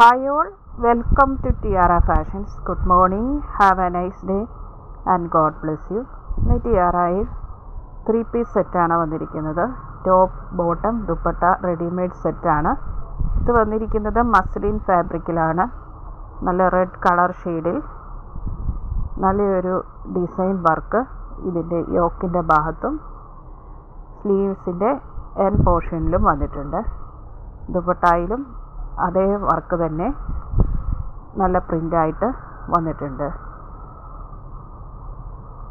Hi all, welcome to Tiara Fashions. Good morning, have a nice day and God bless you. ഇന്ന് ടിയാറയിൽ 3-piece സെറ്റാണ് വന്നിരിക്കുന്നത്. Top, bottom, dupatta readymade സെറ്റാണ്. ഇത് വന്നിരിക്കുന്നത് muslin ഫാബ്രിക്കിലാണ്. നല്ല റെഡ് കളർ ഷെയ്ഡിൽ നല്ലൊരു ഡിസൈൻ വർക്ക് ഇതിൻ്റെ യോക്കിൻ്റെ ഭാഗത്തും സ്ലീവ്സിൻ്റെ എൻ പോർഷനിലും വന്നിട്ടുണ്ട്. ദുപ്പട്ടയിലും അതേ വർക്ക് തന്നെ നല്ല പ്രിൻ്റായിട്ട് വന്നിട്ടുണ്ട്.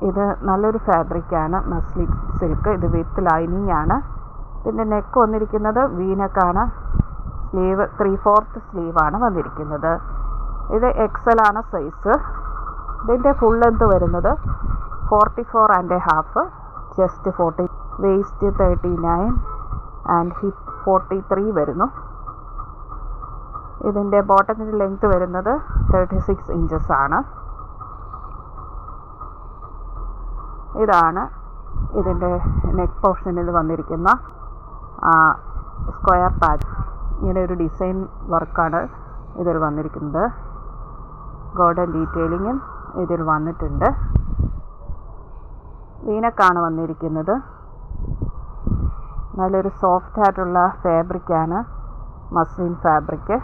ഇത് നല്ലൊരു ഫാബ്രിക്കാണ്, മസ്ലിൻ സിൽക്ക്. ഇത് വിത്ത് ലൈനിങ് ആണ്. ഇതിൻ്റെ നെക്ക് വന്നിരിക്കുന്നത് വീനക്കാണ്. സ്ലീവ് 3/4 സ്ലീവാണ് വന്നിരിക്കുന്നത്. ഇത് എക്സൽ ആണ് സൈസ്. ഇതിൻ്റെ ഫുൾ ലെന്ത് വരുന്നത് 44.5, ചെസ്റ്റ് 40, വേസ്റ്റ് 39 ആൻഡ് ഹിപ്പ് 43 വരുന്നു. ഇതിൻ്റെ ബോട്ടത്തിൻ്റെ ലെങ്ത് വരുന്നത് 36 ഇഞ്ചസ് ആണ്. ഇതാണ് ഇതിൻ്റെ നെക്ക് പോർഷനിൽ വന്നിരിക്കുന്ന സ്ക്വയർ പാച്ച്. ഇങ്ങനെ ഒരു ഡിസൈൻ വർക്കാണ് ഇതിൽ വന്നിരിക്കുന്നത്. ഗോൾഡൻ ഡീറ്റെയിലിങ്ങും ഇതിൽ വന്നിട്ടുണ്ട്. വീനക്കാണ് വന്നിരിക്കുന്നത്. നല്ലൊരു സോഫ്റ്റ് ആയിട്ടുള്ള ഫാബ്രിക്കാണ്, മസ്ലിൻ ഫാബ്രിക്ക്.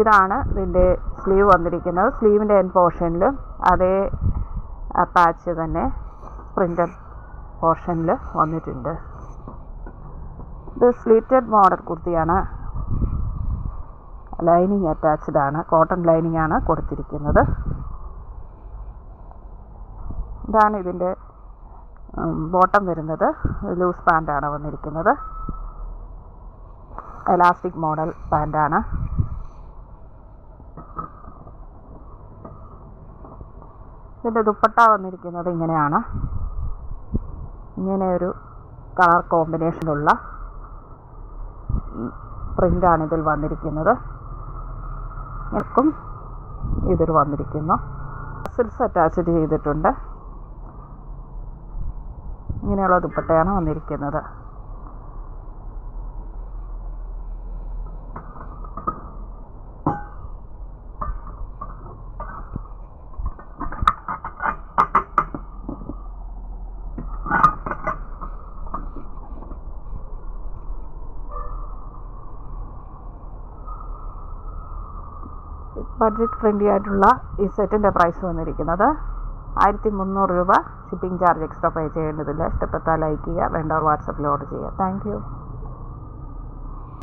ഇതാണ് ഇതിൻ്റെ സ്ലീവ് വന്നിരിക്കുന്നത്. സ്ലീവിൻ്റെ എൻ പോർഷനിൽ അതേ പാച്ച് തന്നെ പ്രിൻ്റഡ് പോർഷനിൽ വന്നിട്ടുണ്ട്. ഇത് സ്ലീറ്റഡ് മോഡൽ കുർത്തിയാണ്. ലൈനിങ് അറ്റാച്ച്ഡ് ആണ്, കോട്ടൺ ലൈനിങ് ആണ് കൊടുത്തിരിക്കുന്നത്. ഇതാണ് ഇതിൻ്റെ ബോട്ടം വരുന്നത്. ലൂസ് പാൻ്റാണ് വന്നിരിക്കുന്നത്. എലാസ്റ്റിക് മോഡൽ പാൻ്റാണ്. ഇതിൻ്റെ ദുപ്പട്ട വന്നിരിക്കുന്നത് ഇങ്ങനെയാണ്. ഇങ്ങനെ ഒരു കളർ കോമ്പിനേഷനുള്ള പ്രിൻ്റാണ് ഇതിൽ വന്നിരിക്കുന്നത്. നെക്കും ഇതിൽ വന്നിരിക്കുന്നു. മസിൽസ് അറ്റാച്ച് ചെയ്തിട്ടുണ്ട്. ഇങ്ങനെയുള്ള ദുപ്പട്ടയാണ് വന്നിരിക്കുന്നത്. ബഡ്ജറ്റ് ഫ്രണ്ട്ലി ആയിട്ടുള്ള ഈ സെറ്റിൻ്റെ പ്രൈസ് വന്നിരിക്കുന്നത് 1300 രൂപ. ഷിപ്പിംഗ് ചാർജ് എക്സ്ട്രാ പേ ചെയ്യേണ്ടതില്ല. ഇഷ്ടപ്പെട്ടാൽ ലൈക്ക് ചെയ്യുക, വേണ്ടവർ വാട്സപ്പിൽ ഓർഡർ ചെയ്യുക. Thank you.